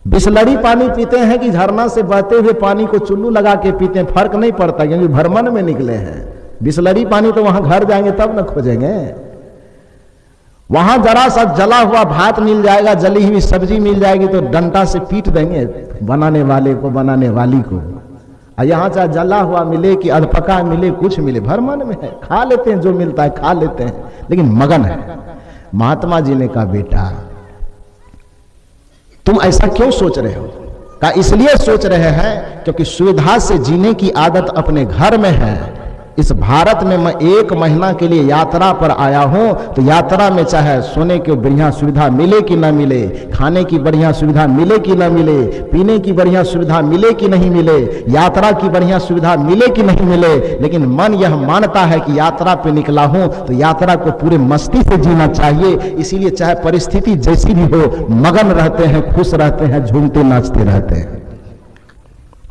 बिसलरी पानी पीते हैं कि झरना से बहते हुए पानी को चुल्लू लगा के पीते हैं, फर्क नहीं पड़ता, क्योंकि भ्रमण में निकले हैं। बिसलरी पानी तो वहां घर जाएंगे तब न खोजेंगे। वहां जरा सा जला हुआ भात मिल जाएगा, जली हुई सब्जी मिल जाएगी तो डंडा से पीट देंगे बनाने वाले को, बनाने वाली को। और यहां चाहे जला हुआ मिले कि अधपका मिले, कुछ मिले, भ्रमण में है, खा लेते हैं, जो मिलता है खा लेते हैं, लेकिन मगन है। महात्मा जी ने कहा, बेटा तुम ऐसा क्यों सोच रहे हो? कहा, इसलिए सोच रहे हैं क्योंकि सुविधा से जीने की आदत अपने घर में है। इस भारत में मैं 1 महीना के लिए यात्रा पर आया हूं, तो यात्रा में चाहे सोने की बढ़िया सुविधा मिले कि ना मिले, खाने की बढ़िया सुविधा मिले कि ना मिले, पीने की बढ़िया सुविधा मिले कि नहीं मिले, यात्रा की बढ़िया सुविधा मिले कि नहीं मिले, लेकिन मन यह मानता है कि यात्रा पे निकला हूं तो यात्रा को पूरे मस्ती से जीना चाहिए। इसीलिए चाहे परिस्थिति जैसी भी हो, मगन रहते हैं, खुश रहते हैं, झूमते नाचते रहते हैं।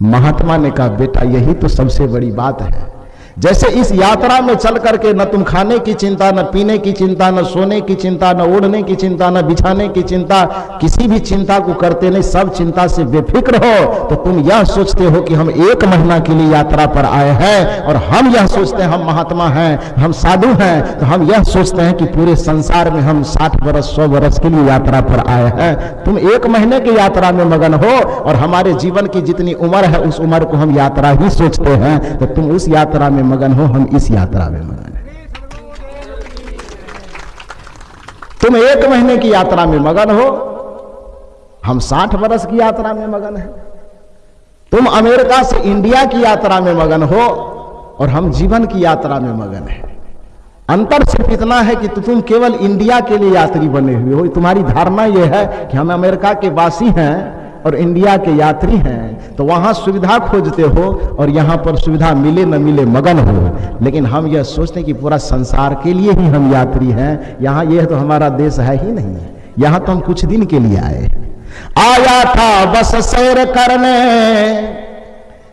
महात्मा ने कहा, बेटा यही तो सबसे बड़ी बात है। जैसे इस यात्रा में चल करके न तुम खाने की चिंता, न पीने की चिंता, न सोने की चिंता, न ओढ़ने की चिंता, न बिछाने की चिंता, किसी भी चिंता को करते नहीं, सब चिंता से बेफिक्र हो, तो तुम यह सोचते हो कि हम 1 महीना के लिए यात्रा पर आए हैं, और हम यह सोचते हैं हम महात्मा हैं, हम साधु हैं, तो हम यह सोचते हैं कि पूरे संसार में हम 60 वर्ष 100 वर्ष के लिए यात्रा पर आए हैं। तुम 1 महीने की यात्रा में मगन हो, और हमारे जीवन की जितनी उम्र है उस उम्र को हम यात्रा ही सोचते हैं। तो तुम उस यात्रा में मगन हो, हम इस यात्रा में मगन हैं। तुम 1 महीने की यात्रा में मगन हो, हम 60 वर्ष की यात्रा में मगन हैं। तुम अमेरिका से इंडिया की यात्रा में मगन हो, और हम जीवन की यात्रा में मगन हैं। अंतर सिर्फ इतना है कि तुम केवल इंडिया के लिए यात्री बने हुए हो। तुम्हारी धारणा यह है कि हम अमेरिका के वासी हैं और इंडिया के यात्री हैं, तो वहां सुविधा खोजते हो, और यहां पर सुविधा मिले न मिले मगन हो। लेकिन हम यह सोचते हैं कि पूरा संसार के लिए ही हम यात्री हैं। यहां यह तो हमारा देश है ही नहीं, यहां तो हम कुछ दिन के लिए आए। आया था बस सैर करने,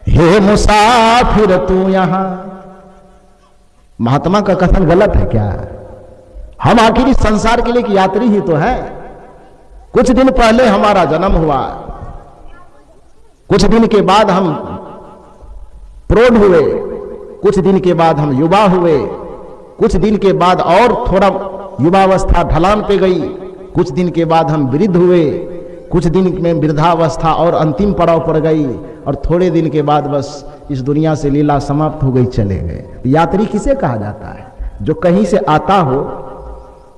हे मुसाफिर तू यहां। महात्मा का कथन गलत है क्या? हम आखिर इस संसार के लिए कि यात्री ही तो है। कुछ दिन पहले हमारा जन्म हुआ, कुछ दिन के बाद हम प्रौढ़ हुए, कुछ दिन के बाद हम युवा हुए, कुछ दिन के बाद और थोड़ा युवावस्था ढलान पे गई, कुछ दिन के बाद हम वृद्ध हुए, कुछ दिन में वृद्धावस्था और अंतिम पड़ाव पर गई, और थोड़े दिन के बाद बस इस दुनिया से लीला समाप्त हो गई, चले गए। यात्री किसे कहा जाता है? जो कहीं से आता हो,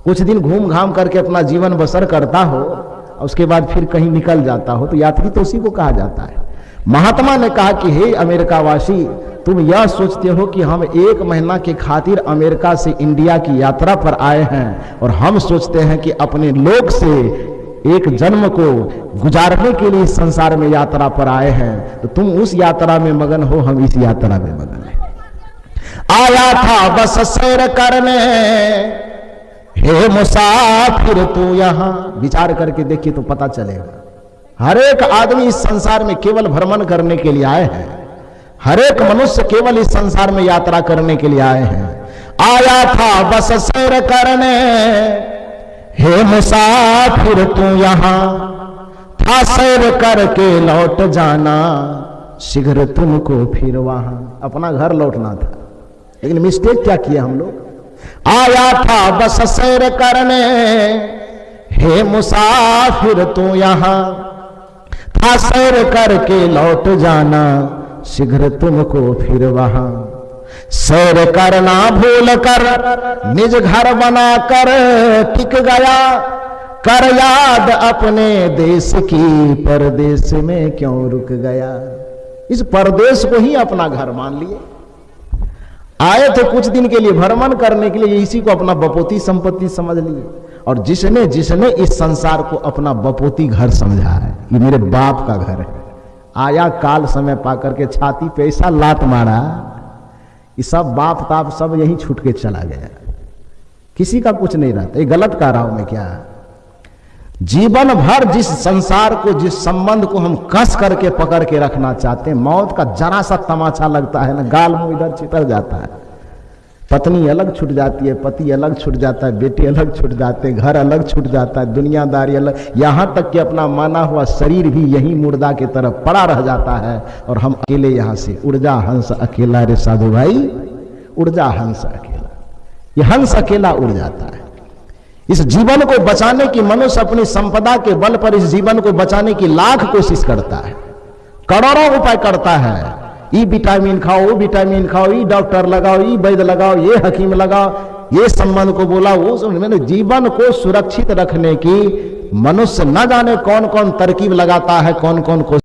कुछ दिन घूम घाम करके अपना जीवन बसर करता हो और उसके बाद फिर कहीं निकल जाता हो, तो यात्री तो उसी को कहा जाता है। महात्मा ने कहा कि हे अमेरिका वासी, तुम यह सोचते हो कि हम 1 महीना के खातिर अमेरिका से इंडिया की यात्रा पर आए हैं, और हम सोचते हैं कि अपने लोक से एक जन्म को गुजारने के लिए संसार में यात्रा पर आए हैं। तो तुम उस यात्रा में मगन हो, हम इस यात्रा में मगन हैं। आया था बस सैर करने, हे मुसाफिर तू यहां। विचार करके देखिए तो पता चलेगा। हर एक आदमी इस संसार में केवल भ्रमण करने के लिए आए हैं। हर एक मनुष्य केवल इस संसार में यात्रा करने के लिए आए हैं। आया था बस सैर करने, हे मुसाफिर तू यहां, था सैर करके लौट जाना, शीघ्र तुमको फिर वहां। अपना घर लौटना था, लेकिन मिस्टेक क्या किया हम लोग? आया था बस सैर करने, हे मुसाफिर तू यहां, था सैर करके लौट जाना, शीघ्र तुमको फिर वहां। सैर करना भूल कर निज घर बना कर टिक गया, कर याद अपने देश की, परदेश में क्यों रुक गया। इस परदेश को ही अपना घर मान लिए। आए थे कुछ दिन के लिए भ्रमण करने के लिए, इसी को अपना बपोती संपत्ति समझ लिए। और जिसने जिसने इस संसार को अपना बपोती घर समझा है, ये मेरे बाप का घर है, आया काल समय पाकर के छाती पे ऐसा लात मारा, ये सब बाप ताप सब यही छूट के चला गया। किसी का कुछ नहीं रहता। ये गलत कह रहा हूं मैं क्या? जीवन भर जिस संसार को, जिस संबंध को हम कस करके पकड़ के रखना चाहते हैं, मौत का जरा सा तमाचा लगता है ना, गाल मुंह इधर चितर जाता है। पत्नी अलग छूट जाती है, पति अलग छूट जाता है, बेटे अलग छूट जाते हैं, घर अलग छूट जाता है, दुनियादारी अलग, यहां तक कि अपना माना हुआ शरीर भी यही मुर्दा की तरफ पड़ा रह जाता है। और हम अकेले यहां से, उड़ जा हंस अकेला रे साधु भाई, उड़ जा हंस अकेला। ये हंस अकेला उड़ जाता है। इस जीवन को बचाने की, मनुष्य अपनी संपदा के बल पर इस जीवन को बचाने की लाख कोशिश करता है, करोड़ों उपाय करता है। ई विटामिन खाओ, वो विटामिन खाओ, ई डॉक्टर लगाओ, ई वैद्य लगाओ, ये हकीम लगाओ, ये संबंध को बोला, वो मैंने जीवन को सुरक्षित रखने की मनुष्य न जाने कौन कौन तरकीब लगाता है, कौन कौन को